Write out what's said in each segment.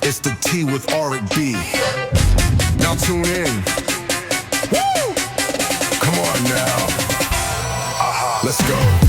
It's the Tea with Auric B. Now tune in. Woo! Come on now. Let's go.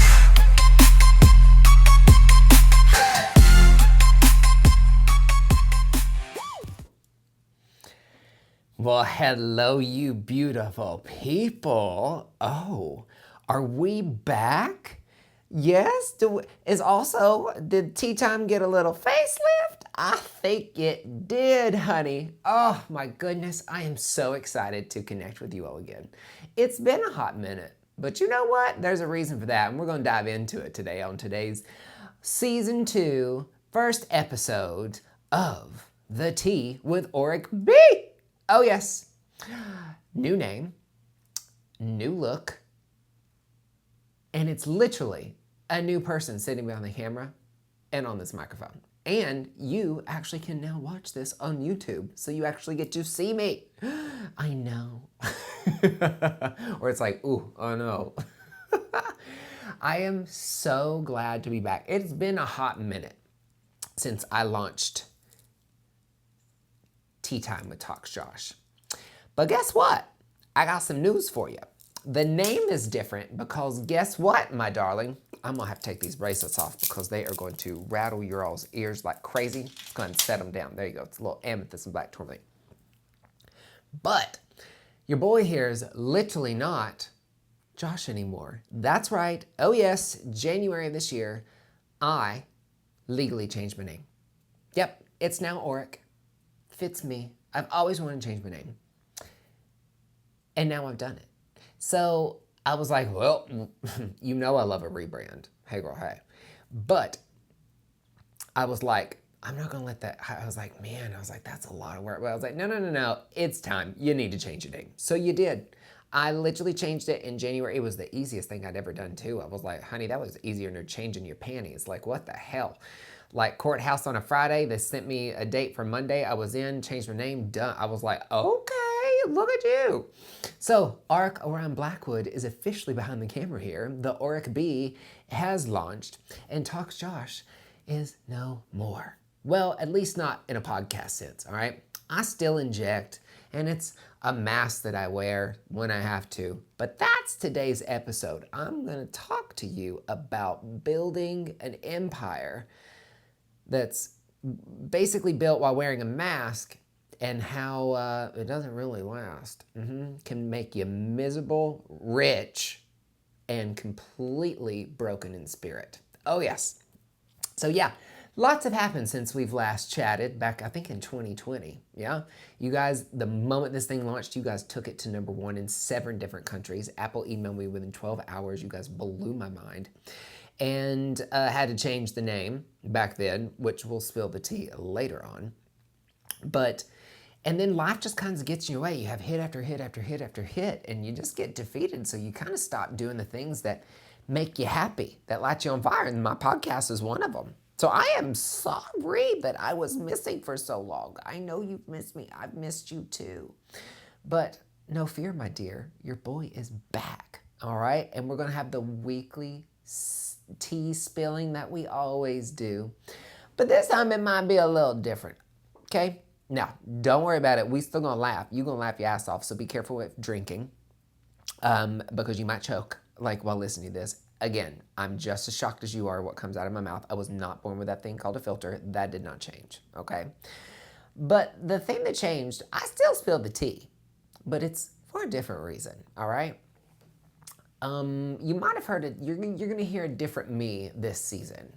Well, hello, you beautiful people. Oh, are we back? Yes? Did Tea Time get a little facelift? I think it did, honey. Oh my goodness, I am so excited to connect with you all again. It's been a hot minute, but you know what? There's a reason for that, and we're going to dive into it today on today's Season 2, first episode of The Tea with Auric B. Oh yes, new name, new look, and it's literally a new person sitting behind the camera and on this microphone. And you actually can now watch this on YouTube, so you actually get to see me. I know. Or it's like, ooh, oh no. I am so glad to be back. It's been a hot minute since I launched Tea Time with Talks Josh. But guess what? I got some news for you. The name is different because guess what, my darling? I'm gonna have to take these bracelets off because they are going to rattle your all's ears like crazy. Go ahead and set them down. There you go. It's a little amethyst and black tourmaline. But your boy here is literally not Josh anymore. That's right. Oh yes, January of this year, I legally changed my name. Yep, it's now Auric. Fits me. I've always wanted to change my name. And now I've done it. So I was like, well, you know I love a rebrand. Hey girl, hey. But I was like, I'm not gonna let that, I was like, that's a lot of work. But I was like, no, it's time. You need to change your name. So you did. I literally changed it in January. It was the easiest thing I'd ever done too. I was like, honey, that was easier than changing your panties. Like, what the hell? Like courthouse on a Friday, they sent me a date for Monday. I was in, changed my name, done. I was like, okay, look at you. So Auric Around Blackwood is officially behind the camera here. The Auric B has launched, and Talks Josh is no more. Well, at least not in a podcast sense, all right? I still inject, and it's a mask that I wear when I have to. But that's today's episode. I'm gonna talk to you about building an empire that's basically built while wearing a mask and how it doesn't really last. Can make you miserable, rich, and completely broken in spirit. Oh yes. So yeah, lots have happened since we've last chatted back, I think in 2020, yeah? You guys, the moment this thing launched, you guys took it to #1 in 7 different countries. Apple emailed me within 12 hours. You guys blew my mind. And had to change the name back then, which we'll spill the tea later on. And then life just kind of gets in your way. You have hit after hit after hit after hit, and you just get defeated. So you kind of stop doing the things that make you happy, that light you on fire. And my podcast is one of them. So I am sorry that I was missing for so long. I know you've missed me. I've missed you too. But no fear, my dear. Your boy is back. All right? And we're going to have the weekly tea spilling that we always do. But this time it might be a little different. Okay? Now, don't worry about it. We still gonna laugh. You gonna laugh your ass off, so be careful with drinking because you might choke like while listening to this. Again, I'm just as shocked as you are what comes out of my mouth. I was not born with that thing called a filter. That did not change, okay? But the thing that changed, I still spilled the tea, but it's for a different reason, all right? You might have heard it. You're gonna hear a different me this season.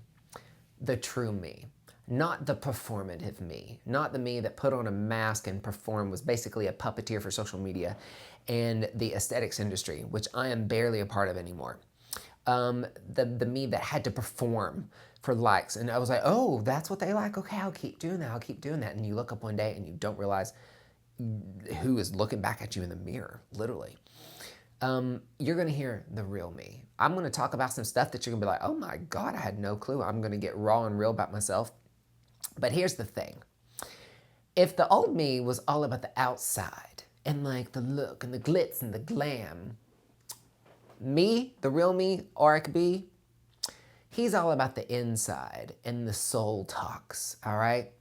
The true me. Not the performative me. Not the me that put on a mask and performed, was basically a puppeteer for social media and the aesthetics industry, which I am barely a part of anymore. The me that had to perform for likes. And I was like, oh, that's what they like? Okay, I'll keep doing that. I'll keep doing that. And you look up one day and you don't realize who is looking back at you in the mirror, literally. You're gonna hear the real me. I'm gonna talk about some stuff that you're gonna be like, oh my God, I had no clue. I'm gonna get raw and real about myself. But here's the thing. If the old me was all about the outside and like the look and the glitz and the glam, me, the real me, Auric B, he's all about the inside and the soul talks, all right?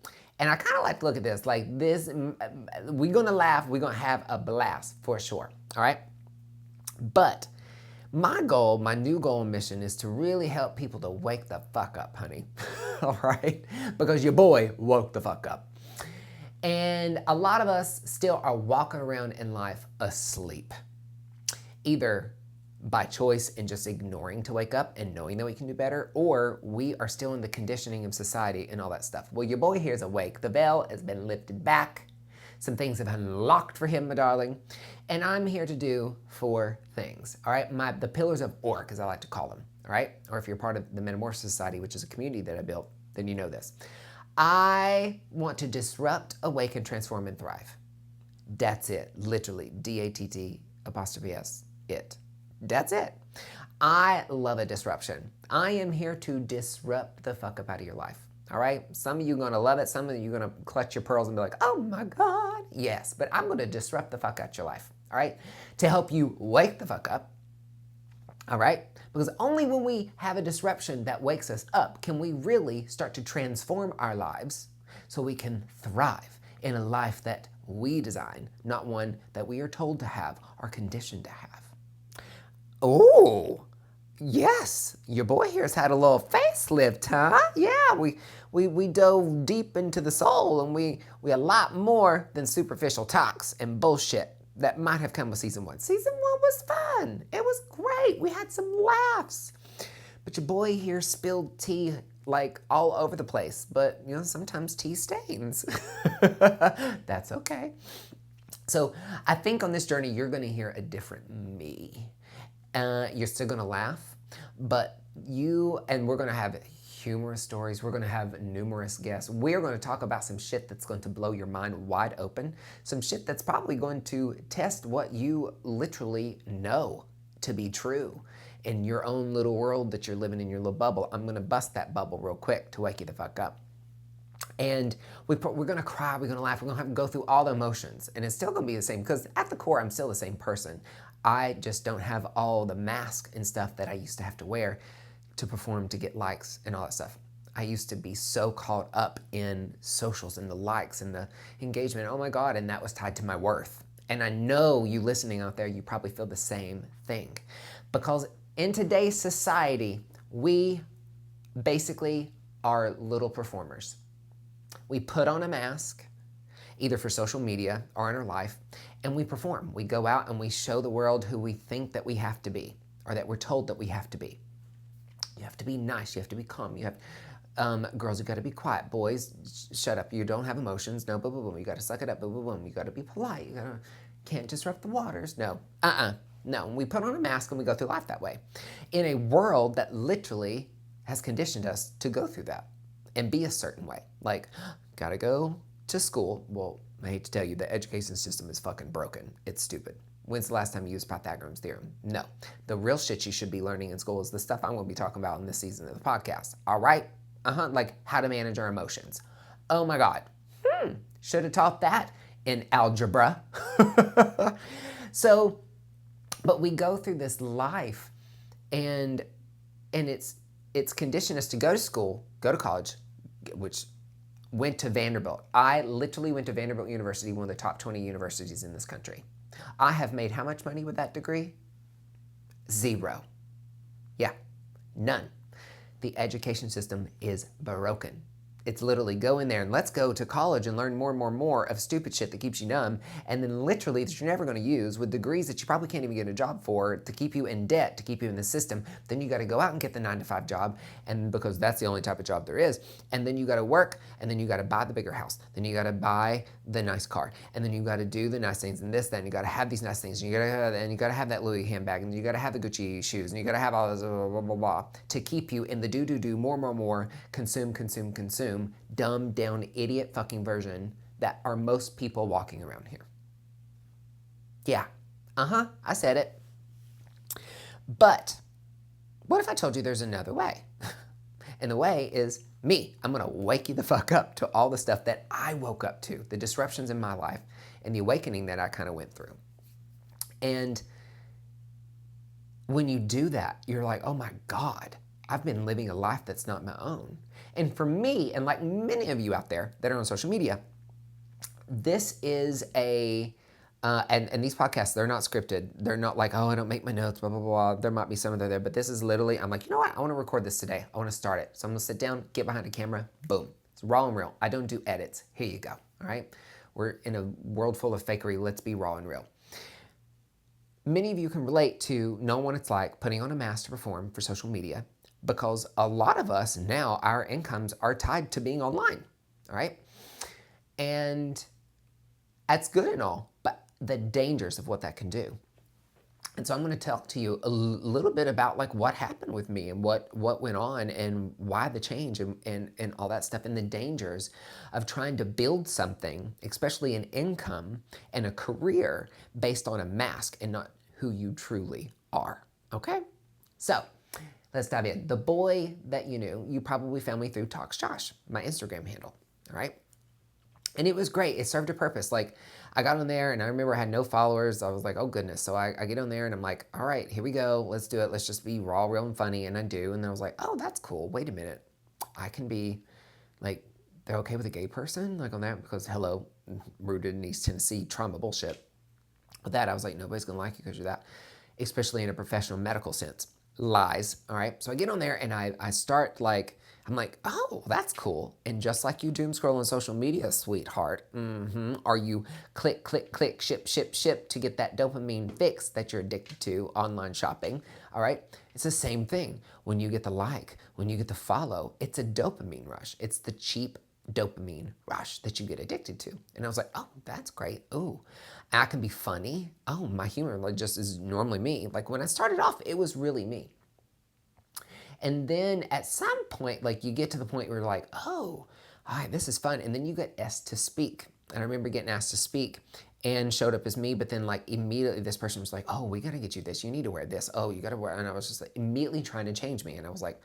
And I kind of like to look at this like this, we're going to laugh, we're going to have a blast for sure, all right? But my goal, my new goal and mission is to really help people to wake the fuck up, honey, all right? Because your boy woke the fuck up. And a lot of us still are walking around in life asleep, either by choice and just ignoring to wake up and knowing that we can do better, or we are still in the conditioning of society and all that stuff. Well, your boy here is awake. The veil has been lifted back. Some things have unlocked for him, my darling. And I'm here to do 4 things, all right? The pillars of Auric, as I like to call them, all right? Or if you're part of the Metamorphosis Society, which is a community that I built, then you know this. I want to disrupt, awaken, transform, and thrive. That's it, literally, DATT''S, it. That's it. I love a disruption. I am here to disrupt the fuck up out of your life. All right? Some of you are going to love it. Some of you are going to clutch your pearls and be like, oh my God. Yes, but I'm going to disrupt the fuck out your life. All right? To help you wake the fuck up. All right? Because only when we have a disruption that wakes us up can we really start to transform our lives so we can thrive in a life that we design, not one that we are told to have or conditioned to have. Oh, yes, your boy here's had a little facelift, huh? Yeah, we dove deep into the soul, and we a lot more than superficial talks and bullshit that might have come with season 1. Season 1 was fun. It was great. We had some laughs. But your boy here spilled tea like all over the place. But, you know, sometimes tea stains. That's okay. So I think on this journey, you're going to hear a different me. You're still going to laugh, but we're going to have humorous stories. We're going to have numerous guests. We're going to talk about some shit that's going to blow your mind wide open. Some shit that's probably going to test what you literally know to be true in your own little world that you're living in your little bubble. I'm going to bust that bubble real quick to wake you the fuck up. And we're going to cry, we're going to laugh, we're going to have to go through all the emotions. And it's still going to be the same because at the core, I'm still the same person. I just don't have all the mask and stuff that I used to have to wear to perform, to get likes and all that stuff. I used to be so caught up in socials and the likes and the engagement. Oh my God, and that was tied to my worth. And I know you listening out there, you probably feel the same thing. Because in today's society, we basically are little performers. We put on a mask, either for social media or in our life, and we perform. We go out and we show the world who we think that we have to be, or that we're told that we have to be. You have to be nice. You have to be calm. You have, girls, you got to be quiet. Boys, shut up. You don't have emotions. No, boom, boom, boom. You got to suck it up. Boom, boom, boom. You got to be polite. Can't disrupt the waters. No, no. We put on a mask and we go through life that way, in a world that literally has conditioned us to go through that and be a certain way. Like, gotta go to school. Well, I hate to tell you, the education system is fucking broken. It's stupid. When's the last time you used Pythagorean's theorem? No. The real shit you should be learning in school is the stuff I'm going to be talking about in this season of the podcast. All right? Like how to manage our emotions. Oh my God. Should have taught that in algebra. So, but we go through this life and it's conditioned us to go to school, go to college, which went to Vanderbilt. I literally went to Vanderbilt University, one of the top 20 universities in this country. I have made how much money with that degree? 0. Yeah, none. The education system is broken. It's literally go in there and let's go to college and learn more and more and more of stupid shit that keeps you numb, and then literally that you're never going to use, with degrees that you probably can't even get a job for, to keep you in debt, to keep you in the system. Then you got to go out and get the 9-to-5 job, and because that's the only type of job there is, and then you got to work, and then you got to buy the bigger house, then you got to buy the nice car, and then you got to do the nice things and this, that, and you got to have these nice things, and you got to have that Louis handbag, and you got to have the Gucci shoes, and you got to have all this blah, blah, blah, blah, to keep you in the do, more, consume, dumbed down idiot fucking version that are most people walking around here. Yeah, I said it. But what if I told you there's another way? And the way is me. I'm going to wake you the fuck up to all the stuff that I woke up to, the disruptions in my life and the awakening that I kind of went through. And when you do that, you're like, oh my God, I've been living a life that's not my own. And for me, and like many of you out there that are on social media, this is and these podcasts, they're not scripted. They're not like, oh, I don't make my notes, blah, blah, blah. There might be some that are there, but this is literally, I'm like, you know what? I want to record this today. I want to start it. So I'm going to sit down, get behind the camera, boom. It's raw and real. I don't do edits. Here you go. All right. We're in a world full of fakery. Let's be raw and real. Many of you can relate to knowing what it's like putting on a mask to perform for social media, because a lot of us now, our incomes are tied to being online. All right. And that's good and all, but the dangers of what that can do. And so I'm going to talk to you a little bit about like what happened with me and what went on and why the change and all that stuff, and the dangers of trying to build something, especially an income and a career based on a mask and not who you truly are. Okay? So let's dive in. The boy that you knew, you probably found me through Talks Josh, my Instagram handle. All right? And it was great. It served a purpose. Like, I got on there and I remember I had no followers. I was like, oh goodness. So I get on there and I'm like, all right, here we go. Let's do it. Let's just be raw, real, and funny. And I do. And I was like, oh, that's cool. Wait a minute. I can be like, they're okay with a gay person? Like on that? Because hello, rooted in East Tennessee trauma bullshit. With that, I was like, nobody's going to like you because you're that. Especially in a professional medical sense. Lies. All right. So I get on there and I start like, I'm like, oh, that's cool. And just like you doom scroll on social media, sweetheart, are you click, click, click, ship, ship, ship to get that dopamine fix that you're addicted to online shopping, all right? It's the same thing. When you get the like, when you get the follow, it's a dopamine rush. It's the cheap dopamine rush that you get addicted to. And I was like, oh, that's great. Oh, I can be funny. Oh, my humor like just is normally me. Like when I started off, it was really me. And then at some point, like you get to the point where you're like, oh, all right, this is fun. And then you get asked to speak. And I remember getting asked to speak and showed up as me. But then like immediately this person was like, oh, we got to get you this. You need to wear this. Oh, you got to wear. And I was just like immediately trying to change me. And I was like,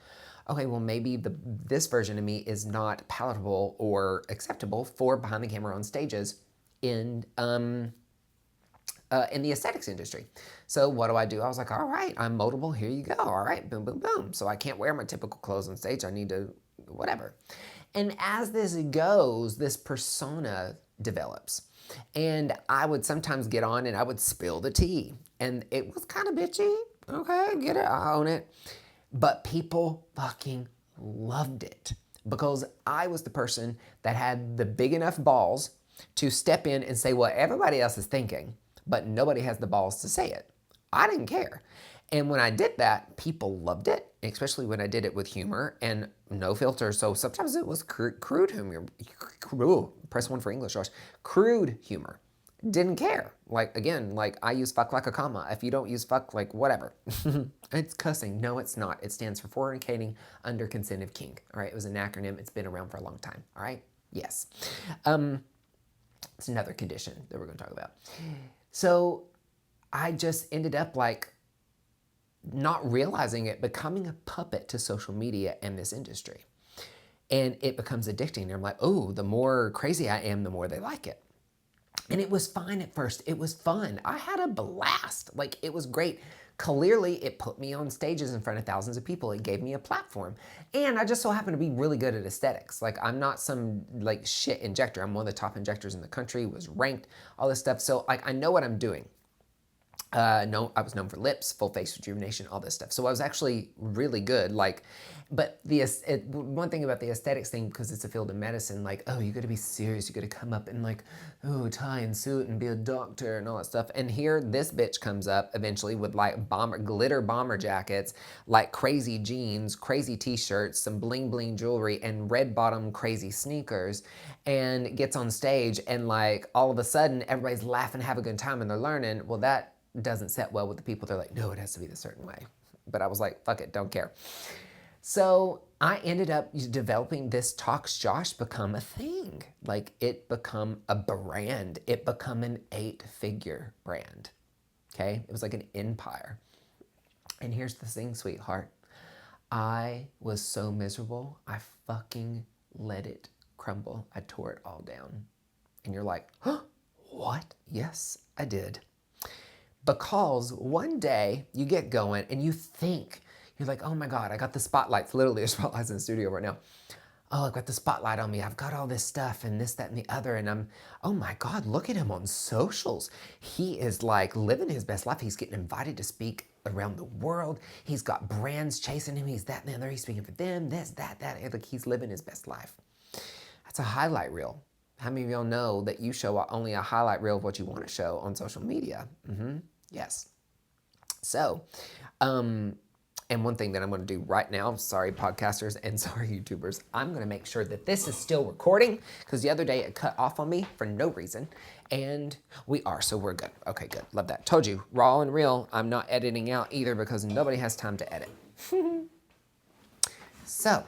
okay, well, maybe this version of me is not palatable or acceptable for behind the camera on stages in the aesthetics industry. So what do? I was like, all right, I'm moldable. Here you go. All right, boom, boom, boom. So I can't wear my typical clothes on stage. I need to, whatever. And as this goes, this persona develops. And I would sometimes get on and I would spill the tea. And it was kind of bitchy. Okay, get it. I own it. But people fucking loved it because I was the person that had the big enough balls to step in and say what everybody else is thinking, but nobody has the balls to say it. I didn't care. And when I did that, people loved it, especially when I did it with humor and no filter. So sometimes it was crude humor. Press one for English, Josh. Crude humor. Didn't care. Like, again, like I use fuck like a comma. If you don't use fuck, like whatever. It's cussing. No, it's not. It stands for fornicating under consent of king. All right. It was an acronym. It's been around for a long time. All right. Yes. It's another condition that we're going to talk about. So I just ended up like not realizing it, becoming a puppet to social media and this industry. And it becomes addicting. And I'm like, oh, the more crazy I am, the more they like it. And it was fine at first. It was fun. I had a blast. Like, it was great. Clearly, it put me on stages in front of thousands of people. It gave me a platform. And I just so happen to be really good at aesthetics. Like, I'm not some, like, shit injector. I'm one of the top injectors in the country, was ranked, all this stuff. So, like, I know what I'm doing. No, I was known for lips, full face rejuvenation, all this stuff. So I was actually really good. Like, but one thing about the aesthetics thing, because it's a field of medicine, like, oh, you got to be serious. You got to come up and like, oh, tie and suit and be a doctor and all that stuff. And here, this bitch comes up eventually with like glitter bomber jackets, like crazy jeans, crazy t-shirts, some bling bling jewelry, and red bottom crazy sneakers, and gets on stage and like all of a sudden everybody's laughing, have a good time, and they're learning. Well, that doesn't set well with the people. They're like, no, it has to be this certain way. But I was like, fuck it, don't care. So I ended up developing this Talks Josh become a thing. Like, it become a brand. It become an 8-figure brand. Okay? It was like an empire. And here's the thing, sweetheart. I was so miserable, I fucking let it crumble. I tore it all down. And you're like, huh? What? Yes, I did. Because one day you get going and you think You're like, oh my God, I got the spotlights. Literally, there's spotlights in the studio right now. Oh, I've got the spotlight on me. I've got all this stuff and this, that, and the other. And oh my God, look at him on socials. He is like living his best life. He's getting invited to speak around the world. He's got brands chasing him. He's that and the other. He's speaking for them, this, that. Like he's living his best life. That's a highlight reel. How many of y'all know that you show only a highlight reel of what you want to show on social media? Yes. So, and one thing that I'm going to do right now, sorry podcasters and sorry YouTubers, I'm going to make sure that this is still recording because the other day it cut off on me for no reason. And we are, so we're good. Okay, good. Love that. Told you, raw and real. I'm not editing out either because nobody has time to edit. So,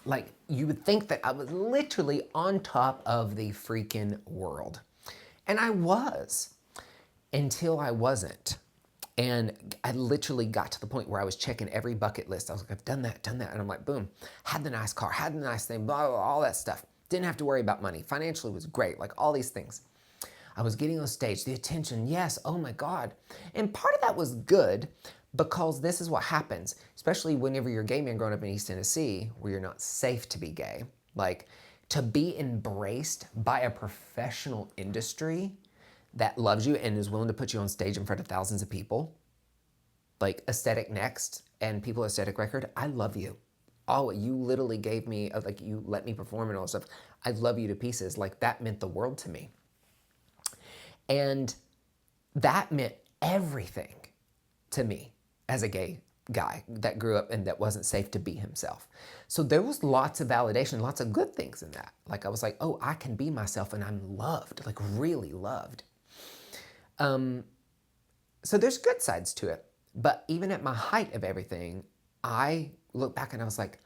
like, you would think that I was literally on top of the freaking world. And I was, until I wasn't. And I literally got to the point where I was checking every bucket list. I was like, I've done that. And I'm like, boom, had the nice car, had the nice thing, blah, blah, blah, all that stuff. Didn't have to worry about money. Financially was great, like all these things. I was getting on stage, the attention, yes, oh my God. And part of that was good because this is what happens, especially whenever you're a gay man growing up in East Tennessee, where you're not safe to be gay. Like, to be embraced by a professional industry that loves you and is willing to put you on stage in front of thousands of people, like Aesthetic Next and People Aesthetic Record, I love you. Oh, you literally gave me, like you let me perform and all that stuff. I love you to pieces. Like that meant the world to me. And that meant everything to me as a gay guy that grew up and that wasn't safe to be himself. So there was lots of validation, lots of good things in that. Like I was like, oh, I can be myself and I'm loved, like really loved. So there's good sides to it. But even at my height of everything, I look back and I was like,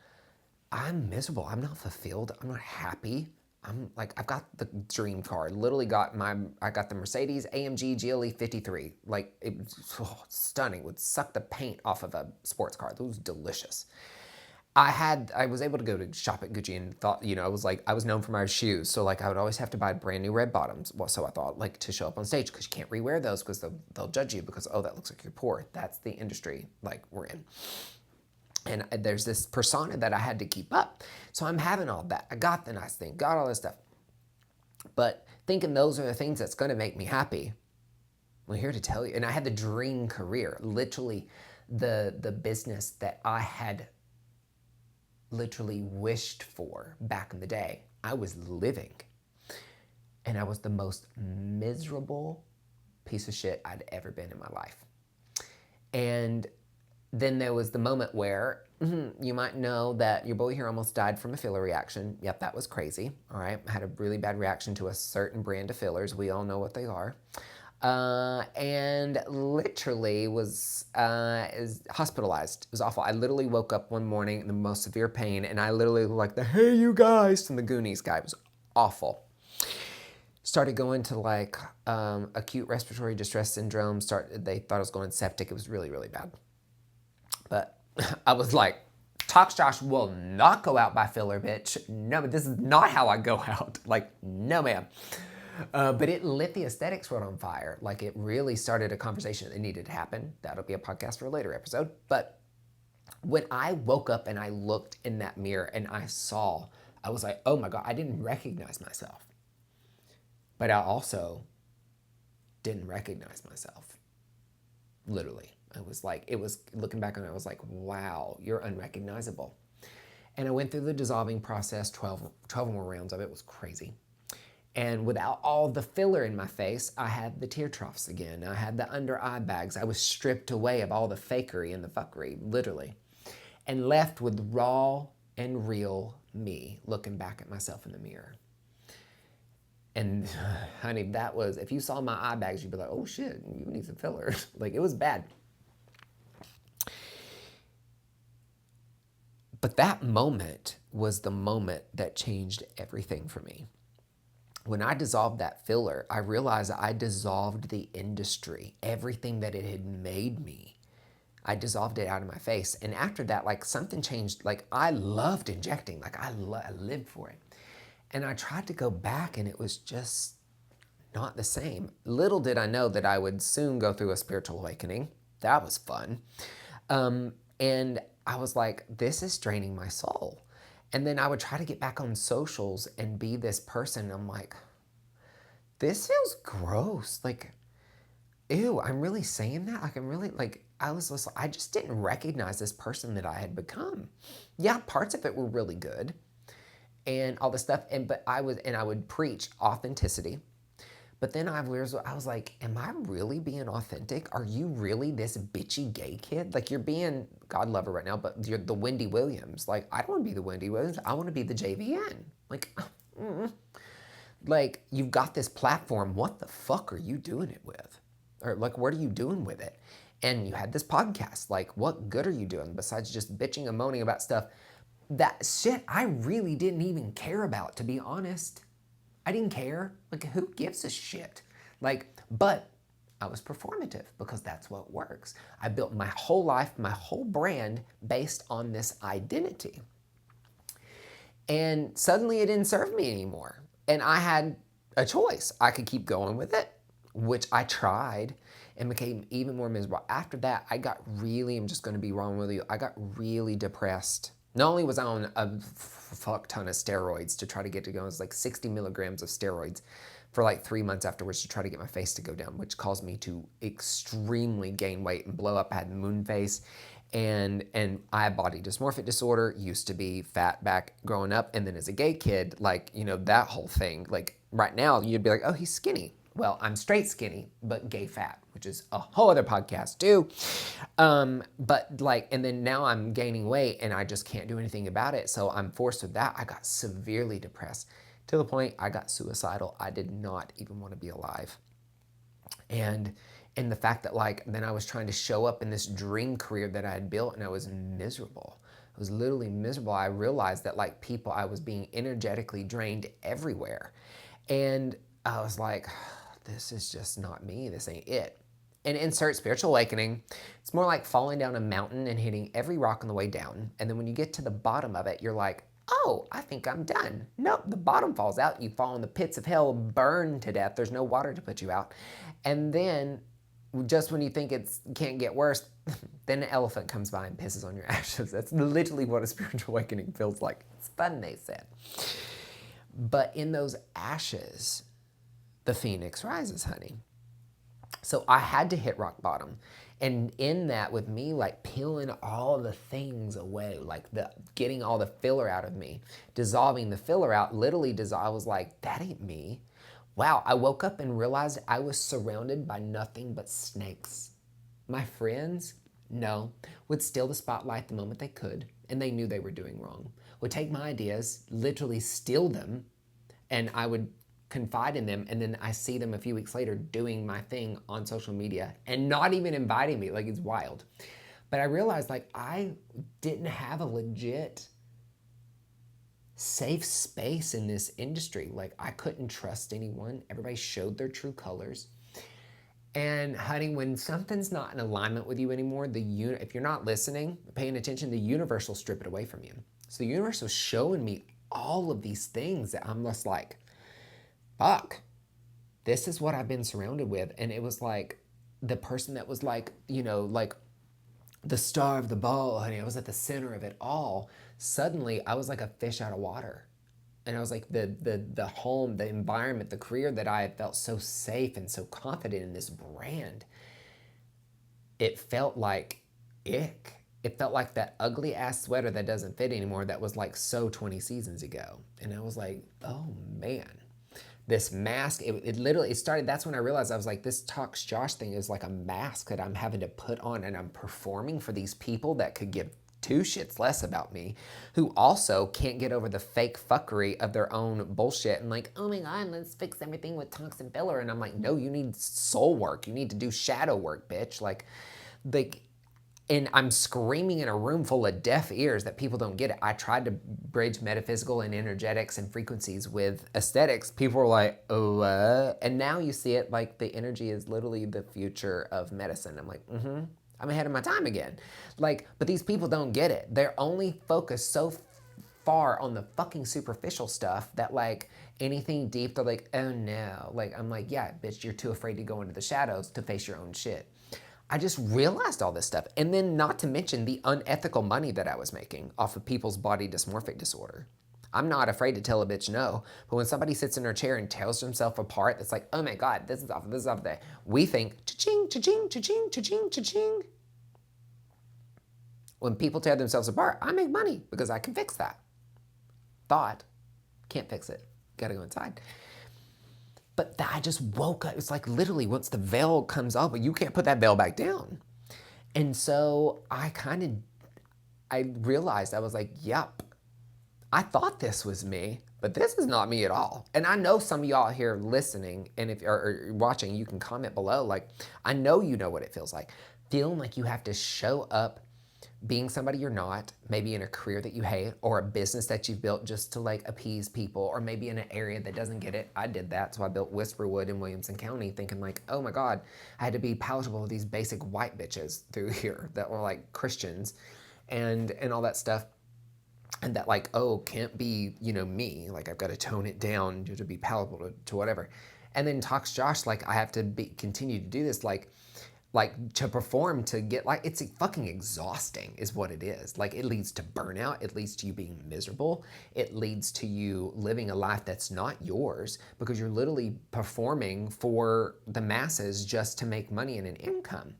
I'm miserable. I'm not fulfilled. I'm not happy. I'm like, I've got the dream car. Literally I got the Mercedes AMG GLE 53. Like it was stunning. Would suck the paint off of a sports car. It was delicious. I was able to go to shop at Gucci and thought, I was known for my shoes. So like I would always have to buy brand new red bottoms. Well, so I thought like to show up on stage because you can't rewear those because they'll judge you because, oh, that looks like you're poor. That's the industry like we're in. And there's this persona that I had to keep up. So I'm having all that. I got the nice thing, got all this stuff. But thinking those are the things that's going to make me happy. Well, here to tell you. And I had the dream career, literally the business that I had literally wished for back in the day. I was living. And I was the most miserable piece of shit I'd ever been in my life. And then there was the moment where you might know that your boy here almost died from a filler reaction. Yep, that was crazy. All right, I had a really bad reaction to a certain brand of fillers. We all know what they are. And literally was hospitalized. It was awful. I literally woke up one morning in the most severe pain, and I literally looked like the "Hey, you guys" from the Goonies guy. It was awful. Started going to like acute respiratory distress syndrome. They thought I was going septic. It was really, really bad. But I was like, Tox Josh will not go out by filler, bitch. No, but this is not how I go out. Like, no, ma'am. But it lit the aesthetics world on fire. Like, it really started a conversation that needed to happen. That'll be a podcast for a later episode. But when I woke up and I looked in that mirror and I was like, oh my God, I didn't recognize myself. But I also didn't recognize myself. Literally. It was looking back on it, I was like, wow, you're unrecognizable. And I went through the dissolving process, 12 more rounds of it. It was crazy. And without all the filler in my face, I had the tear troughs again. I had the under eye bags. I was stripped away of all the fakery and the fuckery, literally. And left with raw and real me looking back at myself in the mirror. And honey, that was, if you saw my eye bags, you'd be like, oh shit, you need some filler. Like, it was bad. But that moment was the moment that changed everything for me. When I dissolved that filler, I realized I dissolved the industry, everything that it had made me. I dissolved it out of my face. And after that, like something changed. Like I loved injecting, like I lived for it. And I tried to go back and it was just not the same. Little did I know that I would soon go through a spiritual awakening. That was fun. And I was like, this is draining my soul. And then I would try to get back on socials and be this person. I'm like, this feels gross. Like, ew, I'm really saying that? Like, I'm really, like, I just didn't recognize this person that I had become. Yeah, parts of it were really good and all this stuff. But I would preach authenticity. But then I was like, am I really being authentic? Are you really this bitchy gay kid? Like, you're being, God love her right now, but you're the Wendy Williams. Like, I don't want to be the Wendy Williams. I want to be the JVN. Like, like, you've got this platform. What the fuck are you doing it with? Or, like, what are you doing with it? And you had this podcast. Like, what good are you doing besides just bitching and moaning about stuff? That shit I really didn't even care about, to be honest. I didn't care. Like, who gives a shit? Like, but I was performative because that's what works. I built my whole life, my whole brand based on this identity. And suddenly it didn't serve me anymore. And I had a choice. I could keep going with it, which I tried and became even more miserable. After that, I got really, I'm just going to be wrong with you, I got really depressed. Not only was I on a fuck ton of steroids to try to get to go, it was like 60 milligrams of steroids for like 3 months afterwards to try to get my face to go down, which caused me to extremely gain weight and blow up. I had moon face and I had body dysmorphic disorder, used to be fat back growing up. And then as a gay kid, like, you know, that whole thing, like right now you'd be like, oh, he's skinny. Well, I'm straight skinny, but gay fat, which is a whole other podcast too. But like, and then now I'm gaining weight and I just can't do anything about it. So I'm forced with that. I got severely depressed to the point I got suicidal. I did not even want to be alive. And the fact that like, then I was trying to show up in this dream career that I had built and I was miserable. I was literally miserable. I realized that like I was being energetically drained everywhere. And I was like, this is just not me. This ain't it. And insert spiritual awakening. It's more like falling down a mountain and hitting every rock on the way down. And then when you get to the bottom of it, you're like, oh, I think I'm done. Nope, the bottom falls out. You fall in the pits of hell, burn to death. There's no water to put you out. And then just when you think it can't get worse, then an elephant comes by and pisses on your ashes. That's literally what a spiritual awakening feels like. It's fun, they said. But in those ashes, the phoenix rises, honey. So I had to hit rock bottom. And in that, with me like peeling all the things away, like getting all the filler out of me, dissolving the filler out, literally I was like, that ain't me. Wow, I woke up and realized I was surrounded by nothing but snakes. My friends, no, would steal the spotlight the moment they could, and they knew they were doing wrong. Would take my ideas, literally steal them, and I would confide in them, and then I see them a few weeks later doing my thing on social media and not even inviting me. Like, it's wild. But I realized like I didn't have a legit safe space in this industry. Like, I couldn't trust anyone. Everybody showed their true colors. And honey, when something's not in alignment with you anymore, if you're not listening, paying attention, the universe will strip it away from you. So the universe was showing me all of these things that I'm just like, fuck, this is what I've been surrounded with. And it was like the person that was like, you know, like the star of the ball, honey, I was at the center of it all. Suddenly I was like a fish out of water. And I was like the home, the environment, the career that I had felt so safe and so confident in, this brand, it felt like ick. It felt like that ugly ass sweater that doesn't fit anymore that was like so 20 seasons ago. And I was like, oh man. This mask, it literally started, that's when I realized, I was like, this Talks Josh thing is like a mask that I'm having to put on, and I'm performing for these people that could give two shits less about me, who also can't get over the fake fuckery of their own bullshit and like, oh my God, let's fix everything with toxin filler. And I'm like, no, you need soul work. You need to do shadow work, bitch. Like, and I'm screaming in a room full of deaf ears that people don't get it. I tried to bridge metaphysical and energetics and frequencies with aesthetics. People were like, oh, and now you see it like the energy is literally the future of medicine. I'm like, I'm ahead of my time again. Like, but these people don't get it. They're only focused so far on the fucking superficial stuff that like anything deep, they're like, oh no. Like, I'm like, yeah, bitch, you're too afraid to go into the shadows to face your own shit. I just realized all this stuff. And then not to mention the unethical money that I was making off of people's body dysmorphic disorder. I'm not afraid to tell a bitch no, but when somebody sits in her chair and tears themselves apart, it's like, oh my God, this is off there. We think, cha-ching, cha-ching, cha-ching, cha-ching, cha-ching. When people tear themselves apart, I make money because I can fix that. Thought, can't fix it. Gotta go inside. But I just woke up. It's like literally once the veil comes up, you can't put that veil back down. And so I realized, I was like, yep, I thought this was me, but this is not me at all. And I know some of y'all here listening, and if you're watching, you can comment below. Like, I know you know what it feels like. Feeling like you have to show up being somebody you're not, maybe in a career that you hate or a business that you've built just to like appease people, or maybe in an area that doesn't get it. I did that. So I built Whisperwood in Williamson County thinking like, oh my God, I had to be palatable with these basic white bitches through here that were like Christians and all that stuff. And that like, oh, can't be, me. Like I've got to tone it down to be palatable to whatever. And then talks Josh, like I have to continue to do this, like to perform, to get like, it's fucking exhausting is what it is. Like it leads to burnout. It leads to you being miserable. It leads to you living a life that's not yours because you're literally performing for the masses just to make money and an income.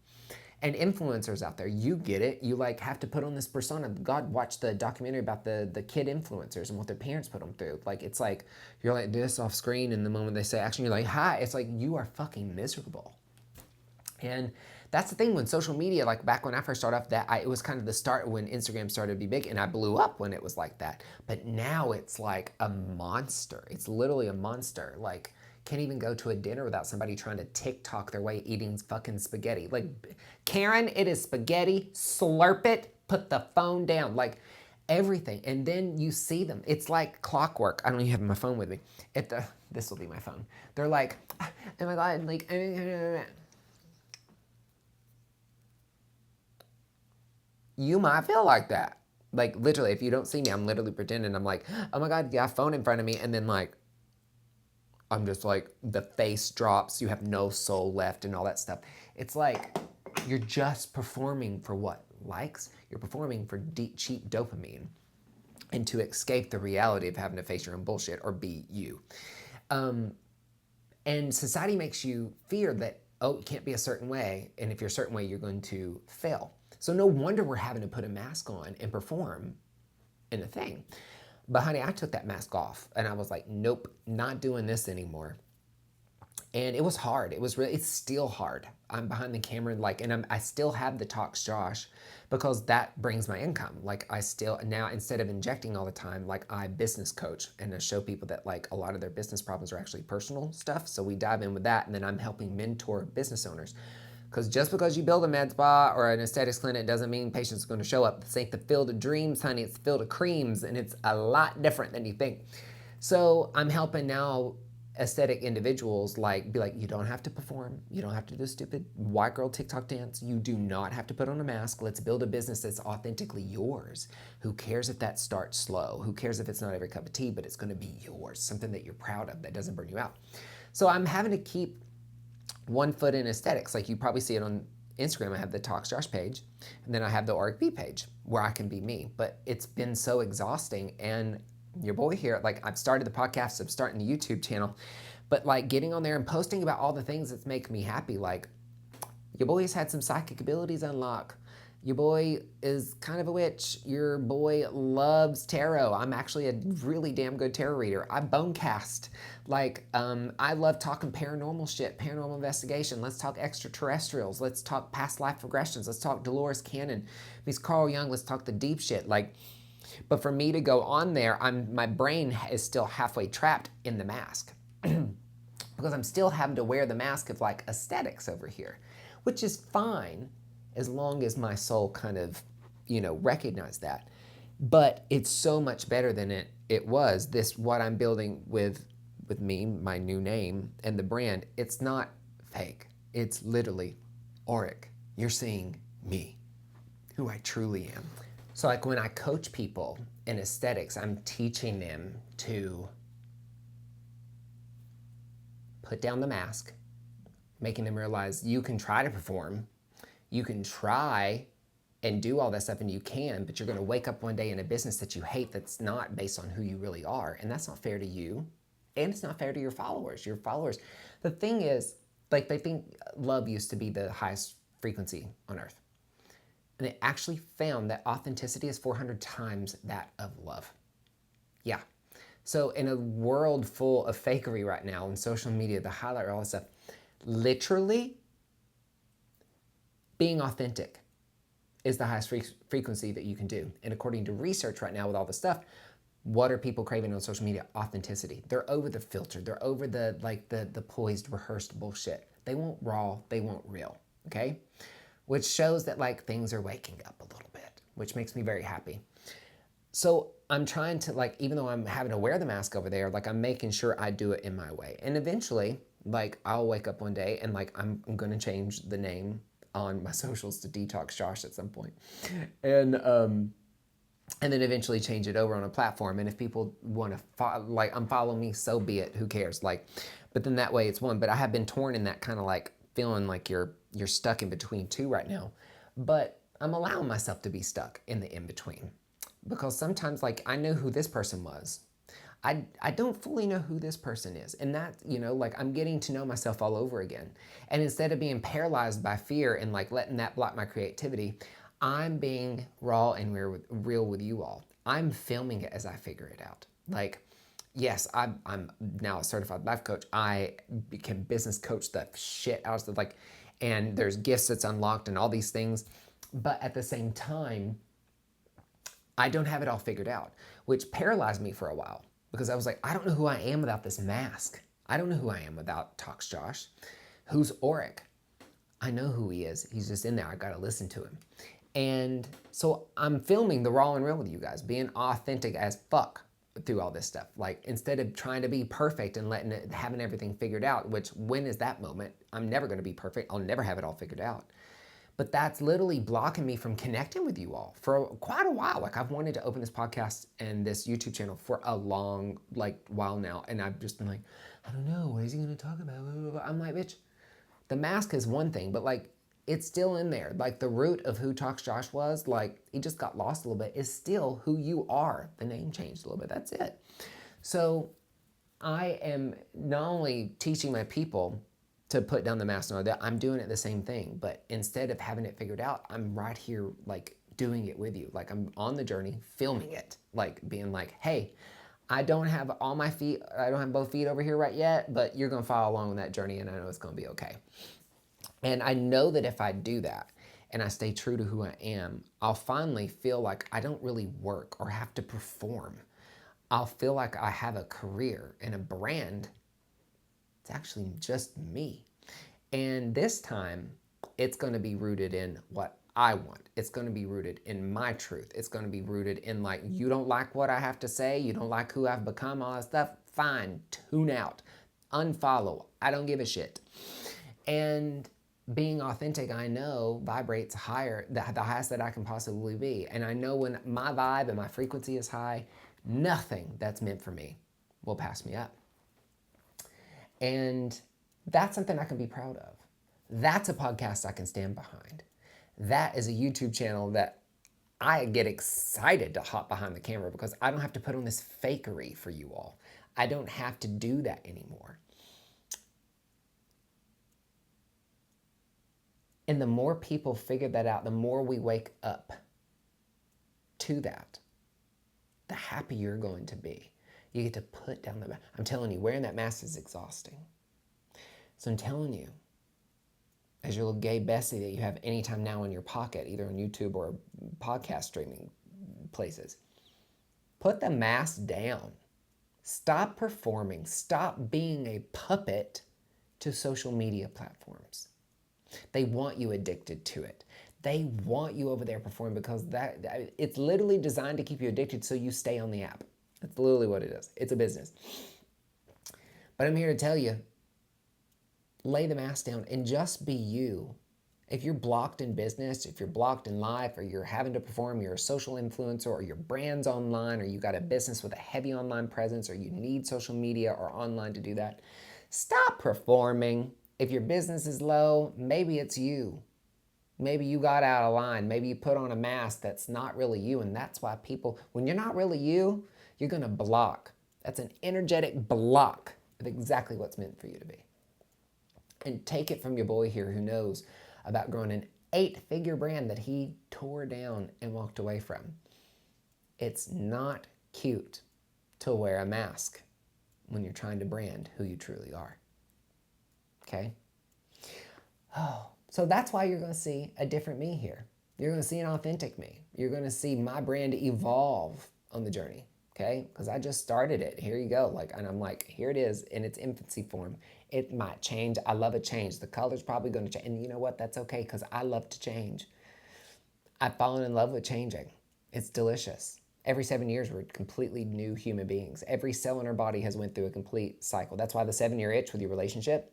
And influencers out there, you get it. You like have to put on this persona. God, watch the documentary about the kid influencers and what their parents put them through. Like, it's like, you're like this off screen, and the moment they say action, you're like, hi. It's like, you are fucking miserable. And that's the thing when social media, like back when I first started off, it was kind of the start when Instagram started to be big, and I blew up when it was like that. But now it's like a monster. It's literally a monster. Like, can't even go to a dinner without somebody trying to TikTok their way eating fucking spaghetti. Like, Karen, it is spaghetti. Slurp it. Put the phone down. Like, everything. And then you see them. It's like clockwork. I don't even have my phone with me. This will be my phone. They're like, oh my God, like, you might feel like that. Like, literally, if you don't see me, I'm literally pretending. I'm like, oh my God, yeah, phone in front of me. And then, like, I'm just like, the face drops. You have no soul left and all that stuff. It's like, you're just performing for what? Likes? You're performing for cheap dopamine and to escape the reality of having to face your own bullshit or be you. And society makes you fear that, oh, you can't be a certain way. And if you're a certain way, you're going to fail. So no wonder we're having to put a mask on and perform in a thing. But honey, I took that mask off and I was like, nope, not doing this anymore. And it was hard. It's still hard. I'm behind the camera, and I still have the Talks Josh because that brings my income. Like I still, now instead of injecting all the time, like I business coach and I show people that like a lot of their business problems are actually personal stuff. So we dive in with that, and then I'm helping mentor business owners. Because just because you build a med spa or an aesthetics clinic doesn't mean patients are going to show up. This ain't the field of dreams, honey. It's the field of creams, and it's a lot different than you think. So I'm helping now aesthetic individuals be like, you don't have to perform. You don't have to do a stupid white girl TikTok dance. You do not have to put on a mask. Let's build a business that's authentically yours. Who cares if that starts slow? Who cares if it's not every cup of tea, but it's going to be yours, something that you're proud of that doesn't burn you out. So I'm having to keep one foot in aesthetics. Like you probably see it on Instagram. I have the Talks Josh page, and then I have the Auric B page where I can be me. But it's been so exhausting, and your boy here, like I've started the podcast, I'm starting the YouTube channel, but like getting on there and posting about all the things that make me happy. Like your boy has had some psychic abilities unlock. Your boy is kind of a witch. Your boy loves tarot. I'm actually a really damn good tarot reader. I bone cast. Like, I love talking paranormal shit, paranormal investigation. Let's talk extraterrestrials. Let's talk past life regressions. Let's talk Dolores Cannon, Miss Carl Jung. Let's talk the deep shit. Like, but for me to go on there, my brain is still halfway trapped in the mask because I'm still having to wear the mask of like aesthetics over here, which is fine as long as my soul kind of, recognize that. But it's so much better than it was. What I'm building with me, my new name and the brand, it's not fake. It's literally Auric. You're seeing me, who I truly am. So like when I coach people in aesthetics, I'm teaching them to put down the mask, making them realize you can try to perform. You can try and do all that stuff, and you can, but you're going to wake up one day in a business that you hate that's not based on who you really are, and that's not fair to you, and it's not fair to your followers. The thing is, like, they think love used to be the highest frequency on earth, and they actually found that authenticity is 400 times that of love. Yeah. So in a world full of fakery right now on social media, the highlight, all this stuff, literally being authentic is the highest frequency that you can do. And according to research right now with all this stuff, what are people craving on social media? Authenticity. They're over the filter. They're over the poised, rehearsed bullshit. They want raw. They want real. Okay? Which shows that like things are waking up a little bit, which makes me very happy. So I'm trying to, like, even though I'm having to wear the mask over there, like, I'm making sure I do it in my way. And eventually, like, I'll wake up one day and like I'm going to change the name on my socials to Detox Josh at some point. And then eventually change it over on a platform. And if people want to unfollow me, so be it. Who cares? Like, but then that way it's one. But I have been torn in that kind of like feeling like you're stuck in between two right now. But I'm allowing myself to be stuck in the in between, because sometimes, like, I know who this person was. I don't fully know who this person is. And that, like, I'm getting to know myself all over again. And instead of being paralyzed by fear and like letting that block my creativity, I'm being raw and real with you all. I'm filming it as I figure it out. Like, yes, I'm now a certified life coach. I can business coach the shit out of stuff, like, and there's gifts that's unlocked and all these things. But at the same time, I don't have it all figured out, which paralyzed me for a while, because I was like, I don't know who I am without this mask. I don't know who I am without Talks Josh. Who's Auric? I know who he is. He's just in there. I got to listen to him. And so I'm filming the raw and real with you guys, being authentic as fuck through all this stuff. Like, instead of trying to be perfect and having everything figured out, which, when is that moment? I'm never going to be perfect. I'll never have it all figured out. But that's literally blocking me from connecting with you all for quite a while. Like, I've wanted to open this podcast and this YouTube channel for a long, while now. And I've just been like, I don't know, what is he going to talk about? I'm like, bitch, the mask is one thing, but like, it's still in there. Like, the root of who Talks Josh was, like, he just got lost a little bit, is still who you are. The name changed a little bit. That's it. So I am not only teaching my people to put down the mask and all that, I'm doing it the same thing. But instead of having it figured out, I'm right here, like, doing it with you. Like, I'm on the journey, filming it, like, being like, hey, I don't have both feet over here right yet, but you're going to follow along with that journey, and I know it's going to be okay. And I know that if I do that and I stay true to who I am, I'll finally feel like I don't really work or have to perform. I'll feel like I have a career and a brand. It's actually just me. And this time, it's going to be rooted in what I want. It's going to be rooted in my truth. It's going to be rooted in, like, you don't like what I have to say, you don't like who I've become, all that stuff, fine, tune out, unfollow, I don't give a shit. And being authentic, I know, vibrates higher, the highest that I can possibly be. And I know when my vibe and my frequency is high, nothing that's meant for me will pass me up. And that's something I can be proud of. That's a podcast I can stand behind. That is a YouTube channel that I get excited to hop behind the camera, because I don't have to put on this fakery for you all. I don't have to do that anymore. And the more people figure that out, the more we wake up to that, the happier you're going to be. You get to put down the mask. I'm telling you, wearing that mask is exhausting. So I'm telling you, as your little gay bestie that you have anytime now in your pocket, either on YouTube or podcast streaming places, put the mask down. Stop performing. Stop being a puppet to social media platforms. They want you addicted to it. They want you over there performing, because it's literally designed to keep you addicted so you stay on the app. That's literally what it is. It's a business. But I'm here to tell you, lay the mask down and just be you. If you're blocked in business, if you're blocked in life, or you're having to perform, you're a social influencer, or your brand's online, or you got a business with a heavy online presence, or you need social media or online to do that, stop performing. If your business is low, maybe it's you. Maybe you got out of line. Maybe you put on a mask that's not really you. And that's why people, when you're not really you, you're going to block. That's an energetic block of exactly what's meant for you to be. And take it from your boy here who knows about growing an 8-figure brand that he tore down and walked away from. It's not cute to wear a mask when you're trying to brand who you truly are. Okay? Oh, so that's why you're going to see a different me here. You're going to see an authentic me. You're going to see my brand evolve on the journey. Okay? Because I just started it. Here you go. And I'm like, here it is in its infancy form. It might change. I love a change. The color's probably going to change. And you know what? That's okay because I love to change. I've fallen in love with changing. It's delicious. Every 7 years, we're completely new human beings. Every cell in our body has went through a complete cycle. That's why the 7-year itch with your relationship,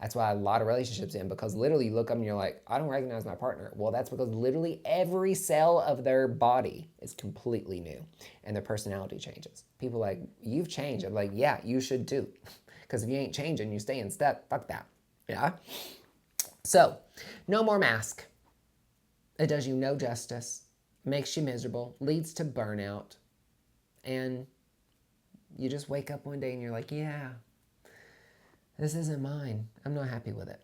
that's why a lot of relationships end, because literally you look up and you're like, I don't recognize my partner. Well, that's because literally every cell of their body is completely new and their personality changes. People are like, you've changed. I'm like, yeah, you should too. Because if you ain't changing, you staying stuck. Fuck that. Yeah? So, no more mask. It does you no justice. Makes you miserable, leads to burnout, and you just wake up one day and you're like, yeah, this isn't mine. I'm not happy with it.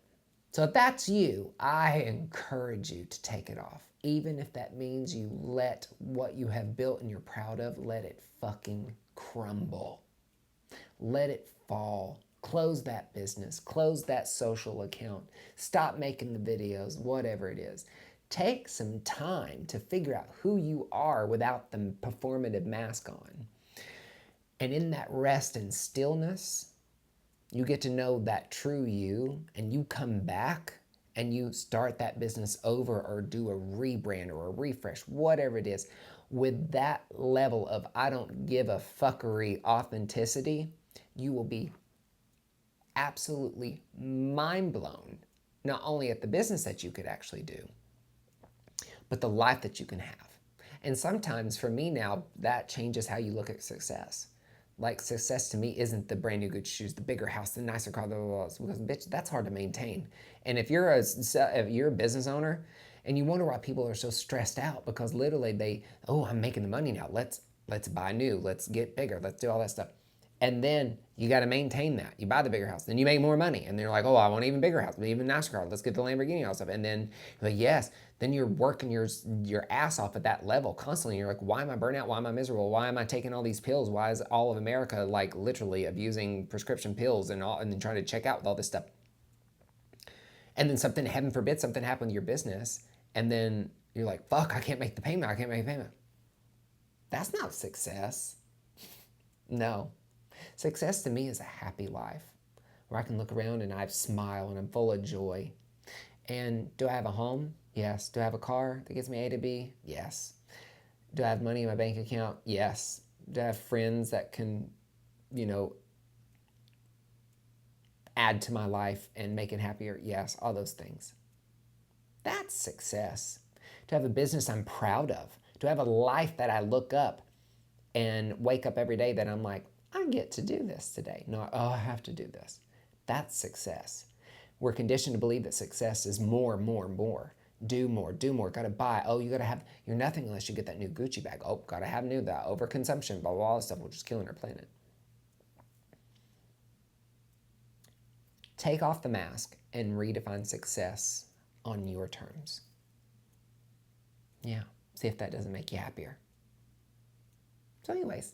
So if that's you, I encourage you to take it off. Even if that means you let what you have built and you're proud of, let it fucking crumble. Let it fall. Close that business. Close that social account. Stop making the videos, whatever it is. Take some time to figure out who you are without the performative mask on. And in that rest and stillness, you get to know that true you, and you come back and you start that business over or do a rebrand or a refresh, whatever it is, with that level of I don't give a fuckery authenticity, you will be absolutely mind blown, not only at the business that you could actually do, but the life that you can have. And sometimes for me now, that changes how you look at success. Like success to me isn't the brand new good shoes, the bigger house, the nicer car, because bitch, that's hard to maintain. And if you're a business owner and you wonder why people are so stressed out, because literally I'm making the money now. Let's buy new, let's get bigger, let's do all that stuff. And then you got to maintain that. You buy the bigger house, then you make more money. And then you're like, oh, I want an even bigger house, an even nicer car. Let's get the Lamborghini and all stuff. And then you're like, yes. Then you're working your ass off at that level constantly. You're like, why am I burnt out? Why am I miserable? Why am I taking all these pills? Why is all of America like literally abusing prescription pills and then trying to check out with all this stuff? And then something, heaven forbid, something happened with your business. And then you're like, fuck, I can't make the payment. I can't make the payment. That's not success. No. Success to me is a happy life where I can look around and I smile and I'm full of joy. And do I have a home? Yes. Do I have a car that gets me A to B? Yes. Do I have money in my bank account? Yes. Do I have friends that can, add to my life and make it happier? Yes. All those things. That's success. To have a business I'm proud of. To have a life that I look up and wake up every day that I'm like, I get to do this today. Not, oh, I have to do this. That's success. We're conditioned to believe that success is more. Do more. Gotta buy. Oh, you're nothing unless you get that new Gucci bag. Oh, gotta have new, that overconsumption, blah, blah, all this stuff, which is killing our planet. Take off the mask and redefine success on your terms. Yeah, see if that doesn't make you happier. So anyways,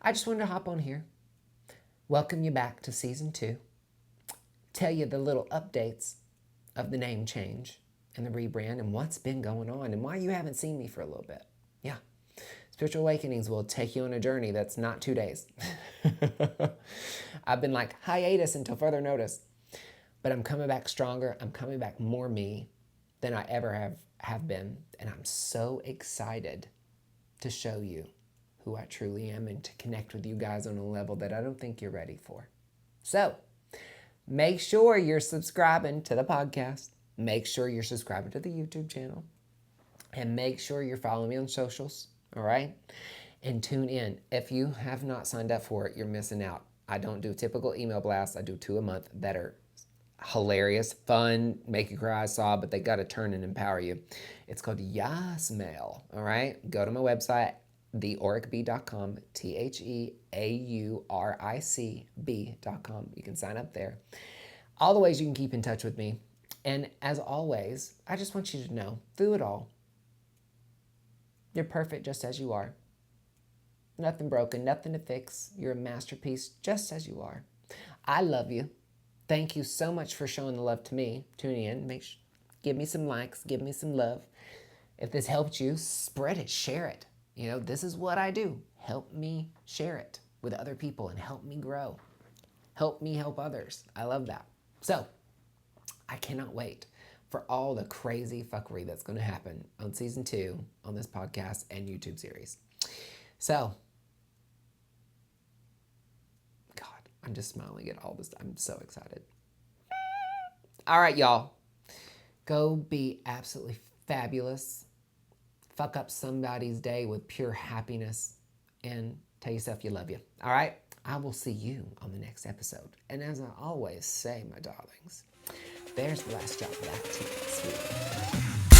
I just wanted to hop on here, welcome you back to season 2, tell you the little updates of the name change and the rebrand and what's been going on and why you haven't seen me for a little bit. Yeah, Spiritual Awakenings will take you on a journey that's not 2 days. I've been like hiatus until further notice, but I'm coming back stronger. I'm coming back more me than I ever have been, and I'm so excited to show you who I truly am and to connect with you guys on a level that I don't think you're ready for. So make sure you're subscribing to the podcast. Make sure you're subscribing to the YouTube channel. And make sure you're following me on socials, all right? And tune in. If you have not signed up for it, you're missing out. I don't do typical email blasts. I do 2 a month that are hilarious, fun, make you cry, sob, but they got to turn and empower you. It's called Yas Mail. All right, go to my website, theauricb.com, TheAuricB.com. You can sign up there. All the ways you can keep in touch with me. And as always, I just want you to know, through it all, you're perfect just as you are. Nothing broken, nothing to fix. You're a masterpiece just as you are. I love you. Thank you so much for showing the love to me, tuning in. Give me some likes, give me some love. If this helped you, spread it, share it. You know, this is what I do. Help me share it with other people and help me grow. Help me help others. I love that. So, I cannot wait for all the crazy fuckery that's going to happen on season 2 on this podcast and YouTube series. So, God, I'm just smiling at all this. I'm so excited. All right, y'all. Go be absolutely fabulous. Fuck up somebody's day with pure happiness and tell yourself you love you. All right? I will see you on the next episode. And as I always say, my darlings, there's the last drop back to you, sweetie.